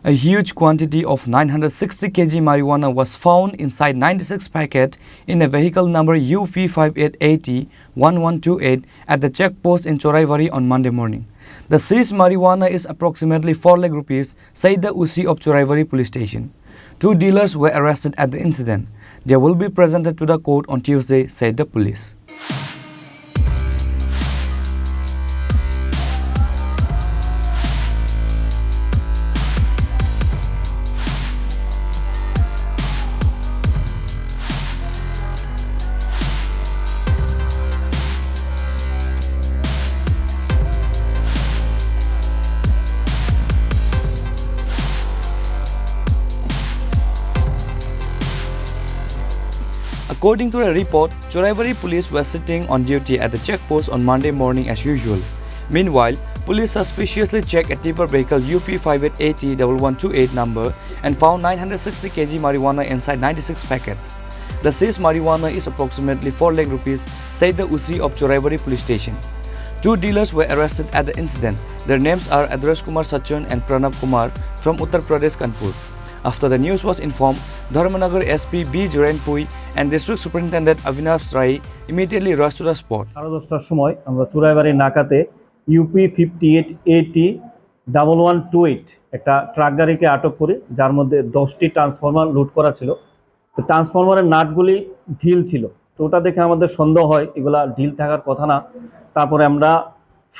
A huge quantity of 960 kg marijuana was found inside 96 packets in a vehicle number UP5880-1128 at the checkpost in Choraivari on Monday morning. The seized marijuana is approximately 4 lakh rupees, said the UC of Choraivari police station. 2 dealers were arrested at the incident. They will be presented to the court on Tuesday, said the police. According to a report, Choraivari police were sitting on duty at the checkpost on Monday morning as usual. Meanwhile, police suspiciously checked a tipper vehicle UP5880-1128 number and found 960 kg marijuana inside 96 packets. The seized marijuana is approximately 4 lakh rupees, said the UC of Choraivari police station. 2 dealers were arrested at the incident. Their names are Adrash Kumar Sachan and Pranab Kumar from Uttar Pradesh, Kanpur. After the news was informed, Dharmanagar SP B. Jorainpui and District Superintendent Avinash Rai immediately rushed to the spot. 10টার সময় আমরা Churaibari নাকাতে UP5880-1128 একটা truck গাড়িকে আটক করি, যার মধ্যে 10টি transformer লুট করা ছিল। তো ট্রান্সফরমারের নাটগুলি ঢিল ছিল। তো ওটা দেখে আমাদের সন্দেহ হয় এগুলা ঢিল থাকার কথা না। তারপরে আমরা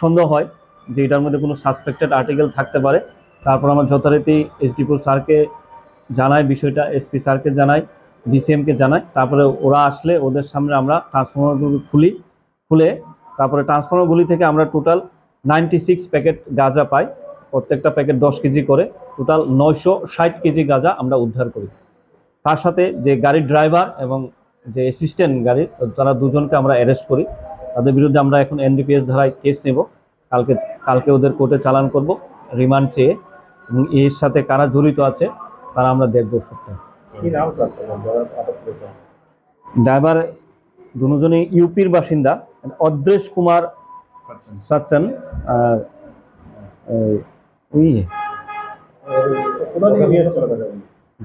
সন্দেহ হয় যে এটার মধ্যে কোনো সাসপেক্টেড আর্টিকেল থাকতে পারে। তারপর আমরা যথারীতি এসডিপো স্যারকে জানাই, বিষয়টা এসপি স্যারকে জানাই, ডিসিএমকে জানাই। তারপরে ওরা আসলে ওদের সামনে আমরা ট্রান্সফরমারগুলো খুলে তারপরে ট্রান্সফরমারগুলি থেকে আমরা টোটাল 96 প্যাকেট গাঁজা পাই। প্রত্যেকটা প্যাকেট 10 কেজি করে, টোটাল 960 কেজি গাঁজা আমরা উদ্ধার করি। তার সাথে যে গাড়ির ড্রাইভার এবং যে অ্যাসিস্ট্যান্ট গাড়ির, তারা দুজনকে আমরা অ্যারেস্ট করি। তাদের বিরুদ্ধে আমরা এখন এনডিপিএস ধারায় কেস নেব। কালকে ওদের কোর্টে চালান করব রিমান্ড চেয়ে, এবং এর সাথে কারা জড়িত আছে তারা আমরা দেখব সবটা। ড্রাইভার দুজনই ইউপির বাসিন্দা, অদ্রেশ কুমার সাচ্চন আর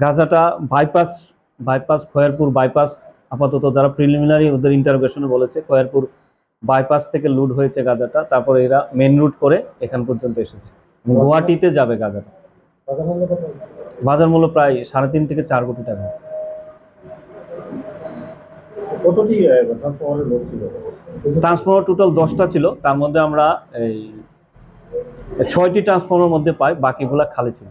গাঁজাটা বাইপাস খয়েরপুর বাইপাস, আপাতত যারা প্রিলিমিনারি ওদের ইন্টারোগেশনে বলেছে খয়েরপুর বাইপাস থেকে লুট হয়েছে গাঁজাটা। তারপরে এরা মেন রুট করে এখান পর্যন্ত এসেছে, গুয়াহাটিতে যাবে গাঁজাটা। বাজার মূল্য প্রায় 3.5 থেকে 4 কোটি টাকা। ট্রান্সফরমার টোটাল 10টা ছিল, তার মধ্যে আমরা এই 6টি ট্রান্সফরমার মধ্যে পাই, বাকিগুলা খালি ছিল।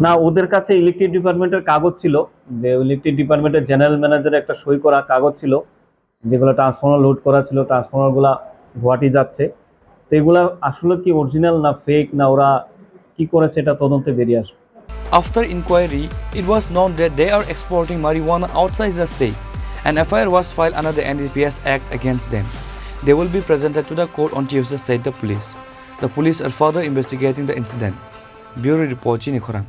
না, ওদের কাছে ইলেকট্রিক ডিপার্টমেন্টের কাগজ ছিল, যে ইলেকট্রিক ডিপার্টমেন্টের জেনারেল ম্যানেজারের একটা সই করা কাগজ ছিল, যেগুলো ট্রান্সফরমার লোড করা ছিল, ট্রান্সফরমারগুলা গুয়াহাটি যাচ্ছে। তো এগুলা আসলে কি অরিজিনাল না ফেক না ওরা কি করেছে এটা তদন্তে বেরিয়ে আসবে। After inquiry, it was known that they are exporting marijuana outside the state. An FIR was filed under the NDPS Act against them. They will be presented to the court on Tuesday, said the police. The police are further investigating the incident. Bureau Report, Chini Khurang.